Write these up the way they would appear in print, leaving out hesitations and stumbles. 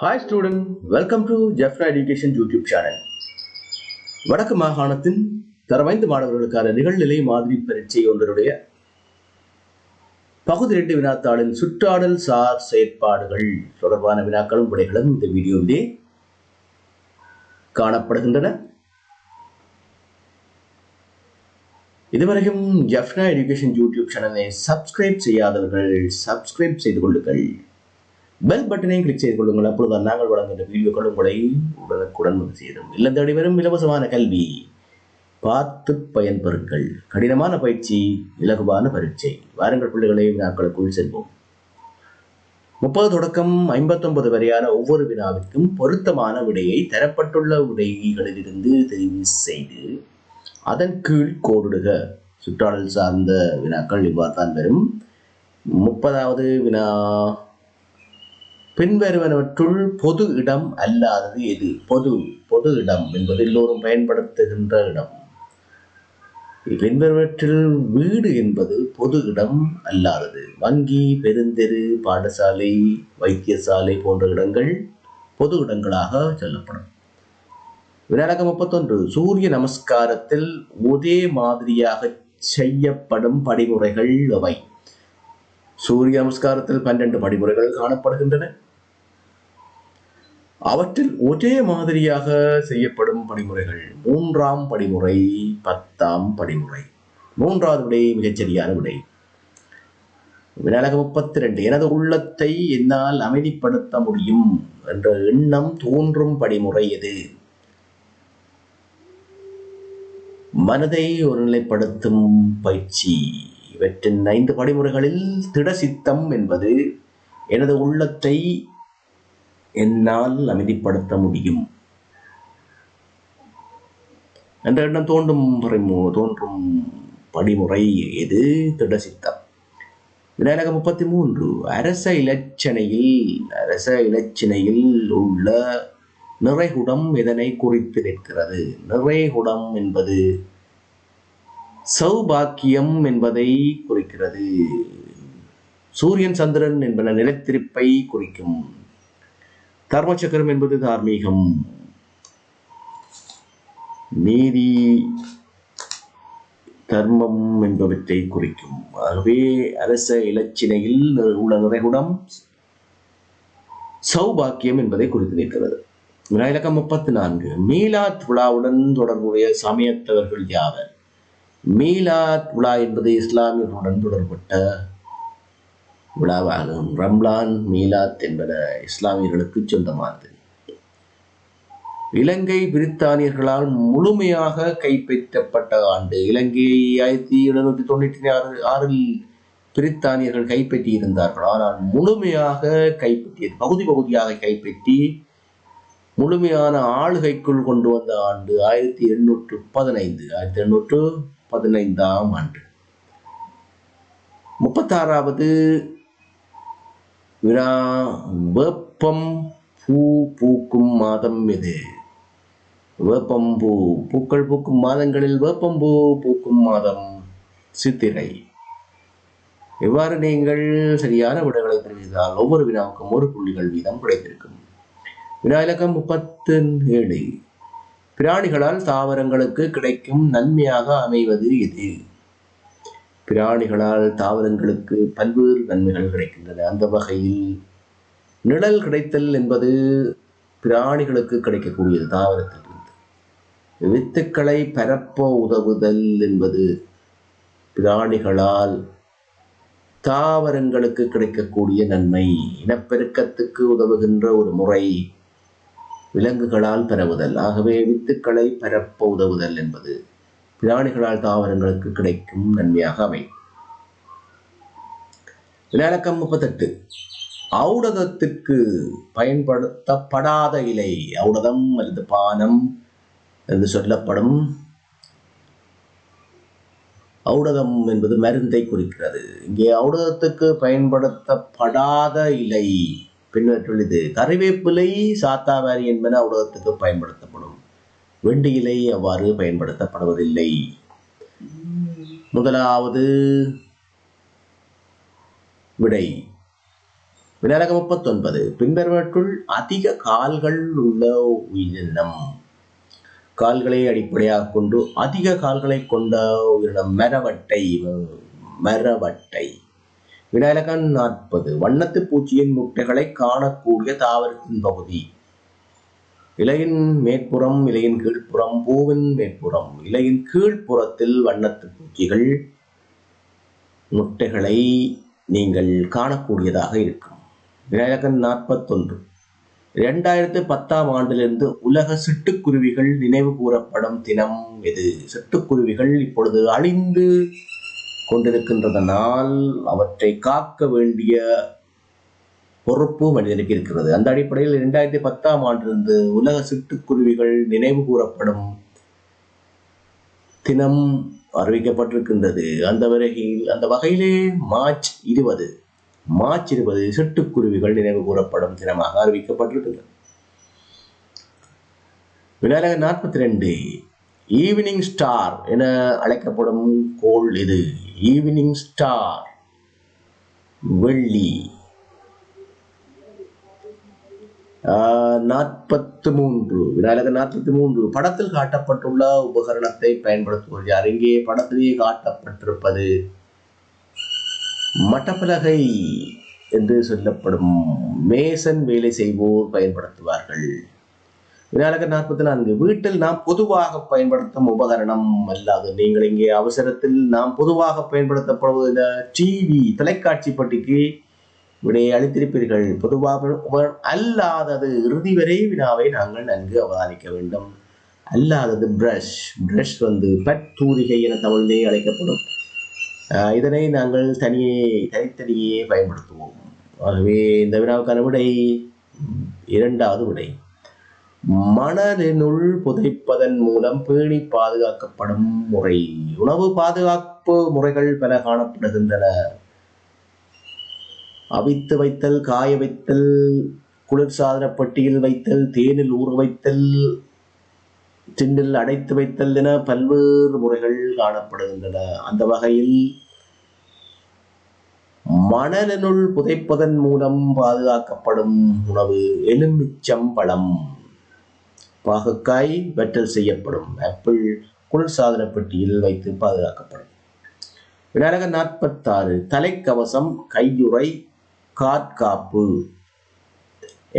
Hi student, welcome to Jeffra Education YouTube channel. வடக்கு மாகாணத்தின் தரவைந்து மாணவர்களுக்கான நிகழ்நிலை மாதிரி பரீட்சை ஒன்றுடைய பகுதி 2 வினாத்தாளின் சுற்றாடல் சார் செயற்பாடுகள் தொடர்பான வினாக்களும் விடைகளும் இந்த வீடியோவிலே காணப்படுகின்றன. இதுவரைக்கும் ஜெஃப்னா எஜுகேஷன் யூடியூப் சேனலை சப்ஸ்கிரைப் செய்யாதவர்கள் சப்ஸ்கிரைப் செய்து கொள்ளுங்கள். பெல் பட்டனை கிளிக் செய்து கொள்ளுங்கள். அப்பொழுதுதான் நாங்கள் வழங்குகின்ற வீடியோக்கள் உங்களை உடனுக்குடன் வந்து சேரும். இல்லம் தேடி வரும் இலவசமான கல்வி பார்த்து பயன்பெறுங்கள். கடினமான பயிற்சி, இலகுவான பரீட்சை. வாருங்கள் பிள்ளைகளை, வினாக்களுக்குள் செல்வோம். 30 தொடக்கம் 59 வரையான ஒவ்வொரு வினாவிற்கும் பொருத்தமான விடையை தரப்பட்டுள்ள விடைகளிலிருந்து தெரிவு செய்து அதன் கீழ் கோடிடுக. சுற்றாடல் சார்ந்த வினாக்கள் இவ்வாறு தான் வரும். 30வது வினா, பின்வருவனவற்றுள் பொது இடம் அல்லாதது எது? பொது இடம் என்பது எல்லோரும் பயன்படுத்துகின்ற இடம். பின்வருவற்றில் வீடு என்பது பொது இடம் அல்லாதது. வங்கி, பெருந்தெரு, பாடசாலை, வைத்தியசாலை போன்ற இடங்கள் பொது இடங்களாக சொல்லப்படும். வினாக்கம் 31, சூரிய நமஸ்காரத்தில் ஒரே மாதிரியாக செய்யப்படும் படிமுறைகள் எவை? சூரிய நமஸ்காரத்தில் 12 படிமுறைகள் காணப்படுகின்றன. அவற்றில் ஒரே மாதிரியாக செய்யப்படும் படிமுறைகள் 3ஆம் படிமுறை, 10ஆம் படிமுறை. 3வது விடை மிகச்சரியான விடை. வினாக்கம் 32, எனது உள்ளத்தை என்னால் அமைதிப்படுத்த முடியும் என்ற எண்ணம் தோன்றும் படிமுறை எது? மனதை ஒருநிலைப்படுத்தும் பயிற்சி. இவற்றின் 5 படிமுறைகளில் திடசித்தம் என்பது எனது உள்ளத்தை என்னால் அமைதிப்படுத்த முடியும் என்ற எண்ணம் தோன்றும் படிமுறை எது? திடசித்தம். வினாக்கம் 33, அரச இலச்சினையில் உள்ள நிறைகுடம் எதனை குறித்து நிற்கிறது? நிறைகுடம் என்பது சௌபாக்கியம் என்பதை குறிக்கிறது. சூரியன், சந்திரன் என்பன நிலத்திருப்பை குறிக்கும். தர்மசக்கரம் என்பது தார்மீகம், நீதி, தர்மம் என்பவற்றை குறிக்கும். ஆகவே அரச இலச்சினையில் உள்ள நிறைகுடம் சௌபாக்கியம் என்பதை குறித்து நிற்கிறது. வினாக்கம் 34, மீலாத் விழாவுடன் தொடர்புடைய சமயத்தவர்கள் யாவர்? மீலாத் விழா என்பது இஸ்லாமியர்களுடன் தொடர்பட்ட விழாவாகும். ரம்லான், மீலாத் என்பன இஸ்லாமியர்களுக்கு சொந்தமானது. இலங்கை பிரித்தானியர்களால் முழுமையாக கைப்பற்றப்பட்ட ஆண்டு? இலங்கை 1796 பிரித்தானியர்கள் கைப்பற்றி இருந்தார்கள். ஆனால் முழுமையாக கைப்பற்றியது, பகுதி பகுதியாக கைப்பற்றி முழுமையான ஆளுகைக்குள் கொண்டு வந்த ஆண்டு 1815ஆம் ஆண்டு. 36வது வினா, வேப்பம் பூ பூக்கும் மாதம் எது? வேப்பம்பூ பூக்கள் பூக்கும் மாதங்களில் வேப்பம்பூ பூக்கும் மாதம் சித்திரை. இவ்வாறு நீங்கள் சரியான விடைகளை தெரிவித்தால் ஒவ்வொரு வினாவுக்கும் 1 புள்ளிகள் வீதம் கிடைத்திருக்கும். வினாயிலக்கம் 37, பிராணிகளால் தாவரங்களுக்கு கிடைக்கும் நன்மையாக அமைவது எது? பிராணிகளால் தாவரங்களுக்கு பல்வேறு நன்மைகள் கிடைக்கின்றன. அந்த வகையில் நிழல் கிடைத்தல் என்பது பிராணிகளுக்கு கிடைக்கக்கூடியது. தாவரத்திலிருந்து வித்துக்களை பரப்ப உதவுதல் என்பது பிராணிகளால் தாவரங்களுக்கு கிடைக்கக்கூடிய நன்மை. இனப்பெருக்கத்துக்கு உதவுகின்ற ஒரு முறை விலங்குகளால் பரவுதல். ஆகவே வித்துக்களை பரப்ப உதவுதல் என்பது பிராணிகளால் தாவரங்களுக்கு கிடைக்கும் நன்மையாக அமையும். வினாக்கம் 38, ஔடதத்திற்கு பயன்படுத்தப்படாத இலை. ஔடதம் அல்லது பானம் என்று சொல்லப்படும். ஔடதம் என்பது மருந்தை குறிக்கிறது. இங்கே ஔடதத்துக்கு பயன்படுத்தப்படாத இலை பின்வற்றுள் இது? கறிவேப்பிலை, சாத்தாவாரி என்பன ஔடதத்துக்கு பயன்படுத்தப்படும். வெண்டி இலை அவ்வாறு பயன்படுத்தப்படுவதில்லை. முதலாவது விடை வினாலகம் 39. பின்வருவற்றுள் அதிக கால்கள் உள்ள உயிரினம். கால்களை அடிப்படையாக கொண்டு அதிக கால்களை கொண்ட உயிரினம் மரவட்டை. மரவட்டை. வினாலகம் 40. வண்ணத்து பூச்சியின் முட்டைகளை காணக்கூடிய தாவரத்தின் பகுதி. இலையின் மேற்புறம், இலையின் கீழ்ப்புறம், பூவின் மேற்புறம். இலையின் கீழ்ப்புறத்தில் வண்ணத்து பூச்சிகள் முட்டைகளை நீங்கள் காணக்கூடியதாக இருக்கும். வினாலகம் 41. 2010ஆம் ஆண்டிலிருந்து உலக சிட்டுக்குருவிகள் நினைவு கூறப்படும் தினம் எது? சிட்டுக்குருவிகள் இப்பொழுது அழிந்து கொண்டிருக்கின்றதனால் அவற்றை காக்க வேண்டிய பொறுப்பு மனிதனுக்கு இருக்கிறது. அந்த அடிப்படையில் 2010ஆம் ஆண்டிலிருந்து உலக சிட்டுக்குருவிகள் நினைவு கூறப்படும் தினம் அறிவிக்கப்பட்டிருக்கின்றது. அந்த வகையிலே மார்ச் 20 சிட்டுக்குருவிகள் நினைவு கூறப்படும் தினமாக அறிவிக்கப்பட்டிருக்கின்றது. வினாலகம் 42. ஈவினிங் ஸ்டார் என அழைக்கப்படும் கோள் எது? ஈவினிங் ஸ்டார் வெள்ளி. 43. வினாலகம் 43. படத்தில் காட்டப்பட்டுள்ள உபகரணத்தை பயன்படுத்துவது யார்? இங்கே படத்திலேயே காட்டப்பட்டிருப்பது மட்டப்பலகை என்று சொல்லப்படும் மேசன் வேலை செய்வோர் பயன்படுத்துவார்கள். வினாலகம் 44. வீட்டில் நாம் பொதுவாக பயன்படுத்தும் உபகரணம் அல்லாது. நீங்கள் இங்கே அவசரத்தில் நாம் பொதுவாக பயன்படுத்தப்படுவது டிவி, தொலைக்காட்சி பெட்டிக்கு விடையை அளித்திருப்பீர்கள். பொதுவாக அல்லாதது. இறுதி வரை வினாவை நாங்கள் நன்கு அவதானிக்க வேண்டும். அல்லாதது பிரஷ். பிரஷ் பட் தூரிகை என தமிழிலே அழைக்கப்படும். இதனை நாங்கள் தனித்தனியே பயன்படுத்துவோம். ஆகவே இந்த வினாவுக்கான விடை 2வது விடை. மணலினுள் புதைப்பதன் மூலம் பேணி பாதுகாக்கப்படும் முறை. உணவு பாதுகாப்பு முறைகள் பல காணப்படுகின்றன. அவித்து வைத்தல், காய வைத்தல், குளிர்சாதன பெட்டியில் வைத்தல், தேனில் ஊற வைத்தல், டின்னில் அடைத்து வைத்தல் என பல்வேறு முறைகள் காணப்படுகின்றன. அந்த வகையில் மணலினுள் புதைப்பதன் மூலம் பாதுகாக்கப்படும் உணவு எலுமிச்சம்பழம். பாகக்காய் வெட்டல் செய்யப்படும். ஆப்பிள் குளிர்சாதன பெட்டியில் வைத்து பாதுகாக்கப்படும். வினாலகம் 46. தலைக்கவசம், கையுறை, காற்காப்பு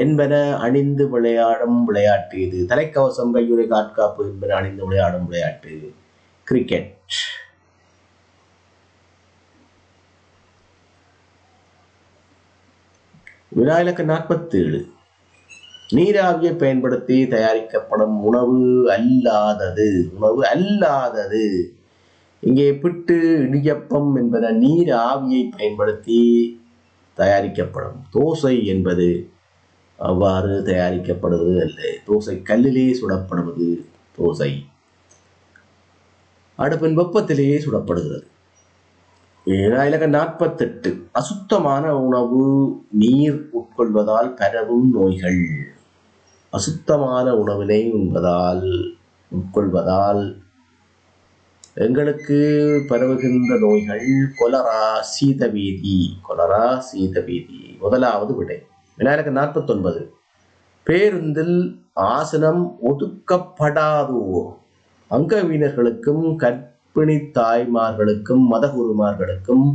என்பன அணிந்து விளையாடும் விளையாட்டு இது? தலைக்கவசம், கையுறை, காற்காப்பு என்பன அணிந்து விளையாடும் விளையாட்டு கிரிக்கெட். வினாலகம் 47. நீராவியை பயன்படுத்தி தயாரிக்கப்படும் உணவு அல்லாதது. இங்கே பிட்டு, இடியப்பம் என்பன நீர் ஆவியை பயன்படுத்தி தயாரிக்கப்படும். தோசை என்பது அவ்வாறு தயாரிக்கப்படுவது அல்ல. தோசை கல்லிலே சுடப்படுவது தோசை. அடுப்பின் வெப்பத்திலேயே சுடப்படுகிறது. வினாலகம் 48. அசுத்தமான உணவு நீர் உட்கொள்வதால் பரவும் நோய்கள். அசுத்தமான உணவினை உட்கொள்வதால் எங்களுக்கு பரவுகின்ற நோய்கள் கொலரா, சீதபேதி. 1வது விடை. வினாலகம் 49. பேருந்தில் ஆசனம் ஒதுக்கப்படாதோர் அங்கவீனர்களுக்கும் கர்ப்பிணி தாய்மார்களுக்கும் மதகுருமார்களுக்கும்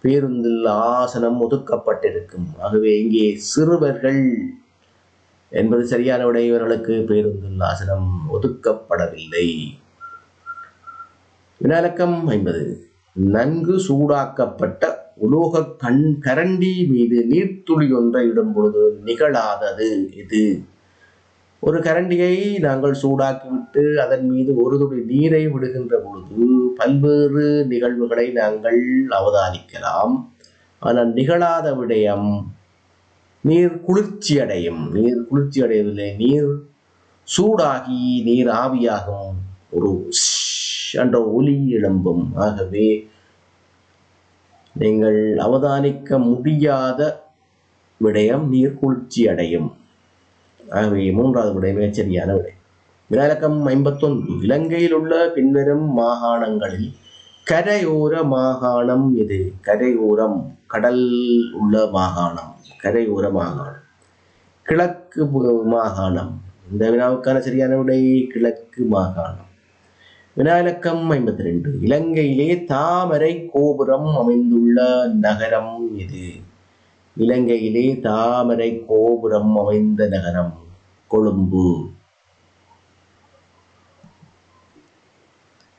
பேருந்தில் ஆசனம் ஒதுக்கப்பட்டிருக்கும். ஆகவே இங்கே சிறுவர்கள் என்பது சரியான விடை. இவர்களுக்கு பேருந்தில் ஆசனம் ஒதுக்கப்படவில்லை. வினாலகம் 50. நன்கு சூடாக்கப்பட்ட உலோக கரண்டி மீது நீர்த்துளி ஒன்றை இடும் பொழுது நிகழாதது இது? ஒரு கரண்டியை நாங்கள் சூடாக்கிவிட்டு அதன் மீது ஒரு துளி நீரை விடுகின்ற பொழுது பல்வேறு நிகழ்வுகளை நாங்கள் அவதானிக்கலாம். ஆனால் நிகழாத விடயம் நீர் குளிர்ச்சி அடையும். நீர் குளிர்ச்சி அடைவதில்லை, நீர் சூடாகி நீர் ஆவியாகும், ஒரு என்ற ஒலி எழும்பும். ஆகவே நீங்கள் அவதானிக்க முடியாத விடயம் நீர் குளிர்ச்சி அடையும். ஆகவே 3வது விடயமே சரியான விடை. வினாலகம் 51. இலங்கையில் உள்ள பின்வரும் மாகாணங்களில் கரையோர மாகாணம் எது? கரையோரம், கடல் உள்ள மாகாணம், கரையோர மாகாணம். கிழக்கு மாகாணம். இந்த வினாவுக்கான சரியான விடை கிழக்கு மாகாணம். வினா இலக்கம் 52. இலங்கையிலே தாமரை கோபுரம் அமைந்துள்ள நகரம் எது? இலங்கையிலே தாமரை கோபுரம் அமைந்த நகரம் கொழும்பு.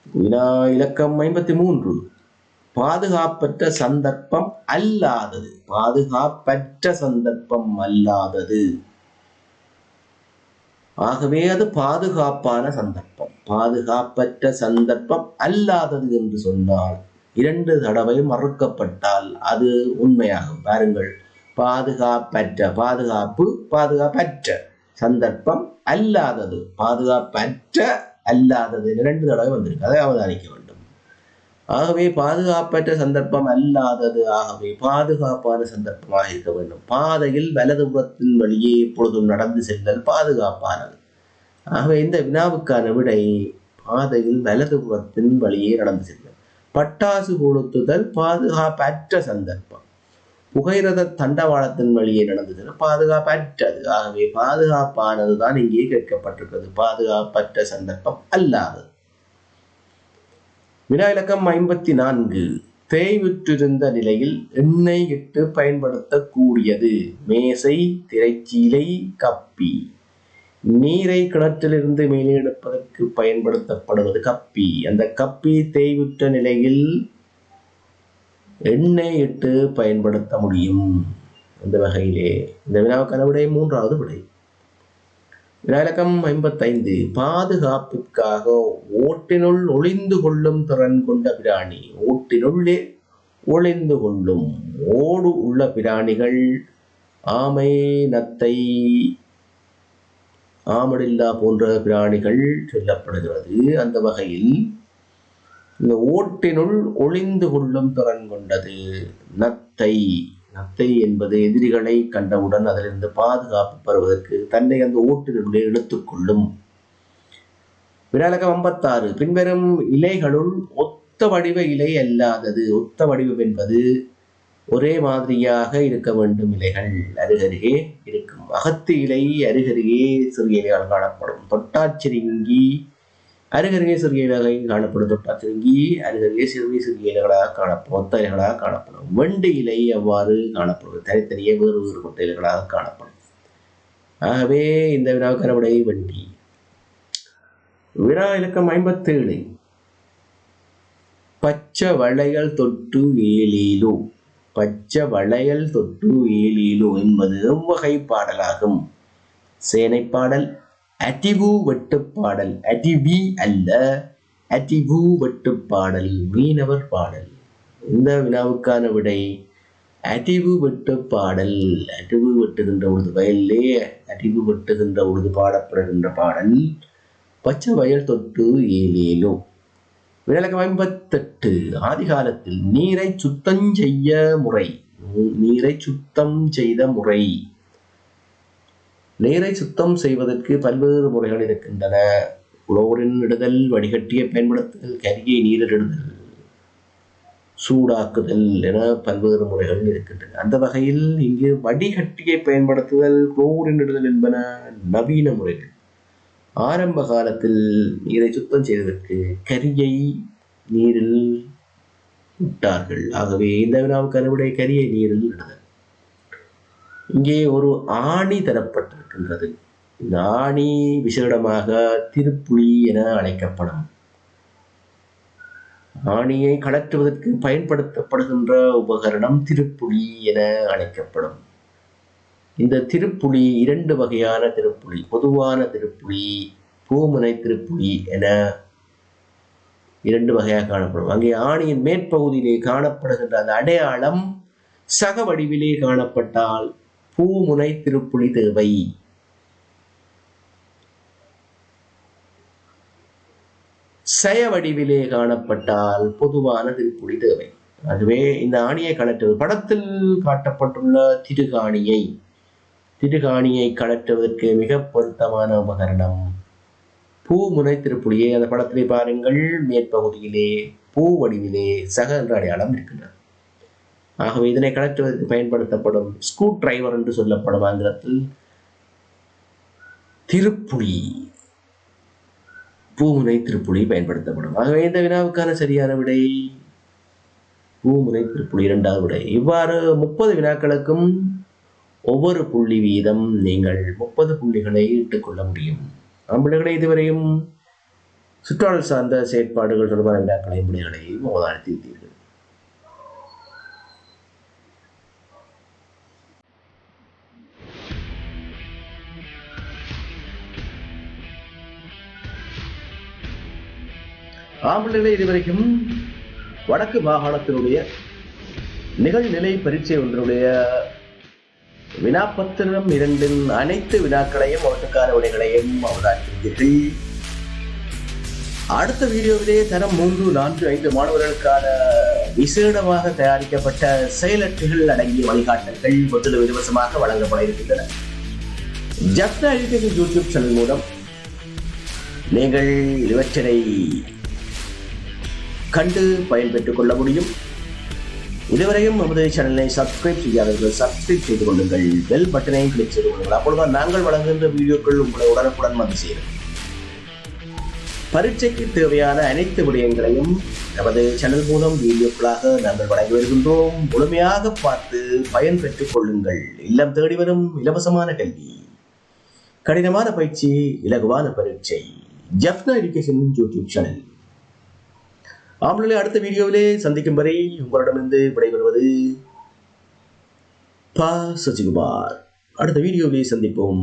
வினா இலக்கம் 53. பாதுகாப்பற்ற சந்தர்ப்பம் அல்லாதது. பாதுகாப்பற்ற சந்தர்ப்பம் அல்லாதது. ஆகவே அது பாதுகாப்பான சந்தர்ப்பம். பாதுகாப்பற்ற சந்தர்ப்பம் அல்லாதது என்று சொன்னால் 2 தடவை மறுக்கப்பட்டால் அது உண்மையாகும். பாருங்கள், பாதுகாப்பற்ற, பாதுகாப்பு, பாதுகாப்பற்ற, சந்தர்ப்பம் அல்லாதது, பாதுகாப்பற்ற அல்லாதது 2 தடவை வந்திருக்கு. அதை அவதானிக்க வேண்டும். ஆகவே பாதுகாப்பற்ற சந்தர்ப்பம் அல்லாதது. ஆகவே பாதுகாப்பான சந்தர்ப்பமாக இருக்க வேண்டும். பாதையில் வலதுபுறத்தின் வழியே எப்பொழுதும் நடந்து செல்லல் பாதுகாப்பானது. ஆகவே இந்த வினாவுக்கான விடை பாதையில் வலதுபுறத்தின் வழியே நடந்து செல்லல். பட்டாசு கொளுத்துதல் பாதுகாப்பற்ற சந்தர்ப்பம். புகையிரத தண்டவாளத்தின் வழியே நடந்து செல்ல பாதுகாப்பற்றது. ஆகவே பாதுகாப்பானது தான் இங்கே கேட்கப்பட்டிருக்கிறது. பாதுகாப்பற்ற சந்தர்ப்பம் அல்லாதது. வினா இலக்கம் 54. தேய்வுற்றிருந்த நிலையில் எண்ணெய் இட்டு பயன்படுத்தக்கூடியது. மேசை, திரைச்சீலை, கப்பி. நீரை கிணற்றிலிருந்து மேலே எடுப்பதற்கு பயன்படுத்தப்படுவது கப்பி. அந்த கப்பி தேய்வுற்ற நிலையில் எண்ணெய் இட்டு பயன்படுத்த முடியும். அந்த வகையிலே இந்த வினாவுக்கான விடை 3வது விடை. வினா இலக்கம் 55. பாதுகாப்புக்காக ஓட்டினுள் ஒளிந்து கொள்ளும் திறன் கொண்ட பிராணி. ஓட்டினுள்ளே ஒளிந்து கொள்ளும். ஓடு உள்ள பிராணிகள் ஆமை, நத்தை, ஆமடில்லா போன்ற பிராணிகள் சொல்லப்படுகிறது. அந்த வகையில் இந்த ஓட்டினுள் ஒளிந்து கொள்ளும் திறன் கொண்டது நத்தை. நத்தை என்பது எதிரிகளை கண்டவுடன் அதிலிருந்து பாதுகாப்பு பெறுவதற்கு தன்னை அந்த ஓட்டினுள்ளே இழுத்துக்கொள்ளும். வினா இலக்கம் 56. பின்வரும் இலைகளுள் ஒத்த வடிவ இலை அல்லாதது. ஒத்த வடிவம் என்பது ஒரே மாதிரியாக இருக்க வேண்டும். இலைகள் அருகருகே இருக்கும். அகத்து இலை அருகருகே சிறிய இலைகள் காணப்படும். தொட்டாச்சிருங்கி அருகருகே சிறிய இலைகள் காணப்படும். தொட்டாச்சிருங்கி அருகருகே சிறிய சிறிய இலைகளாக காணப்படும். ஒத்த இலைகளாக காணப்படும். வெண்டு இலை அவ்வாறு காணப்படும். தனித்தனியே வேறு வேறுபட்ட இலைகளாக காணப்படும். ஆகவே இந்த வினாவுக்கான விடை வெண்டி. வினா இலக்கம் 57. பச்சை வளையல் தொட்டு ஏலேலோ. பச்சை வளையல் தொட்டு ஏலேலோ என்பது எவ்வகை பாடலாகும்? சேனை பாடல், அடிவு வெட்டுப்பாடல். அடிவி அல்ல, அடிவு வெட்டுப்பாடல், மீனவர் பாடல். இந்த வினாவுக்கான விடை அடிவு வெட்டுப்பாடல். அடிவு வெட்டுகின்ற பொழுது, வயலிலே அடிவு வெட்டுகின்ற பொழுது பாடப்படுகின்ற பாடல் பச்சை வயல் தொட்டு ஏலேலோ. வினா இலக்கம் 58. ஆதி காலத்தில் நீரை சுத்தம் செய்ய முறை. நீரை சுத்தம் செய்த முறை. நீரை சுத்தம் செய்வதற்கு பல்வேறு முறைகள் இருக்கின்றன. குளோரின் இடுதல், வடிகட்டியை பயன்படுத்துதல், கரியை நீரில் இடுதல், சூடாக்குதல் என பல்வேறு முறைகள் இருக்கின்றன. அந்த வகையில் இங்கு வடிகட்டியை பயன்படுத்துதல், குளோரின் இடுதல் என்பன நவீன முறைகள். ஆரம்ப காலத்தில் நீரை சுத்தம் செய்வதற்கு கரியை நீரில் விட்டார்கள். ஆகவே இந்த வினாவுக்கான விடை கரியை நீரில் இடுதல். இங்கே ஒரு ஆணி தரப்பட்டிருக்கின்றது. இந்த ஆணி விசேடமாக திருப்புளி என அழைக்கப்படும். ஆணியை கழற்றுவதற்கு பயன்படுத்தப்படுகின்ற உபகரணம் திருப்புளி என அழைக்கப்படும். இந்த திருப்புளி 2 வகையான திருப்புளி. பொதுவான திருப்புளி, பூமுனை திருப்புளி என 2 வகையாக காணப்படும். அங்கே ஆணியின் மேற்பகுதியிலே காணப்படுகின்ற அந்த அடையாளம் சக வடிவிலே காணப்பட்டால் பூமுனை திருப்புளி தேவை. சய வடிவிலே காணப்பட்டால் பொதுவான திருப்புளி தேவை. ஆகவே இந்த ஆணியை கழற்றுவது, படத்தில் காட்டப்பட்டுள்ள திருகாணியை கழற்றுவதற்கு மிக பொருத்தமான உபகரணம் பூமுனை திருப்புளியை. அந்த படத்திலே பாருங்கள், மேற்பகுதியிலே பூ வடிவிலே சக என்ற அடையாளம் இருக்கின்றது. ஆகவே இதனை கலற்றுவதற்கு பயன்படுத்தப்படும் ஸ்க்ரூ டிரைவர் என்று சொல்லப்படும் ஆங்கிலத்தில் திருப்புளி, பூமுனை திருப்புளி பயன்படுத்தப்படும். ஆகவே இந்த வினாவுக்கான சரியான விடை பூமுனை திருப்புளி, இரண்டாவது விடை. இவ்வாறு 30 வினாக்களுக்கும் ஒவ்வொரு புள்ளி வீதம் நீங்கள் 30 புள்ளிகளை இட்டுக்கொள்ள முடியும். நம்மளை இதுவரையும் சுற்றாடல் சார்ந்த செயற்பாடுகள் தொடர்பான வினாக்களையும் புள்ளிகளையும் அவதானித்தீர்கள். ஆம்பிள்ளைகளை இதுவரைக்கும் வடக்கு மாகாணத்தினுடைய நிகழ்நிலை பரீட்சை ஒன்றுடைய வினாப்பத்திரம் 2 அனைத்து வினாக்களையும் அவற்றுக்கான விடைகளையும் அவதானித்தீர்கள். அடுத்த வீடியோவிலே தரம் 3, 4, 5 மாணவர்களுக்கான விசேடமாக தயாரிக்கப்பட்ட செயலற்றுகள் அடங்கிய வழிகாட்டல்கள் முற்றிலும் இலவசமாக வழங்கப்பட இருக்கின்றன. ஜப்னா எஜுகேஷன் யூடியூப் சேனல் மூலம் நீங்கள் இவற்றினை கண்டு பயன்பெற்றுக் கொள்ள முடியும். இதுவரையும் நமது சேனலை சப்ஸ்கிரைப் செய்யாதவர்கள் சப்ஸ்கிரைப் செய்து கொள்ளுங்கள். பெல் பட்டனை கிளிக் செய்து கொள்ளுங்கள். அப்பொழுதுதான் நாங்கள் வழங்குகின்ற வீடியோக்கள் உங்களை உடனுக்குடன் வந்து சேரும். பரீட்சைக்கு தேவையான அனைத்து விடயங்களையும் நமது சேனல் மூலம் வீடியோக்களாக நாங்கள் வழங்கி வருகின்றோம். முழுமையாக பார்த்து பயன் பெற்றுக் கொள்ளுங்கள். இல்லம் தேடி வரும் இலவசமான கல்வி, கடினமான பயிற்சி, இலகுவான பரீட்சை. Jaffna education YouTube channel. ஆம்பளை அடுத்த வீடியோவிலே சந்திக்கும் வரை உங்களிடமிருந்து விடைபெறுவது ப. சசிகுமார். அடுத்த வீடியோவிலே சந்திப்போம்.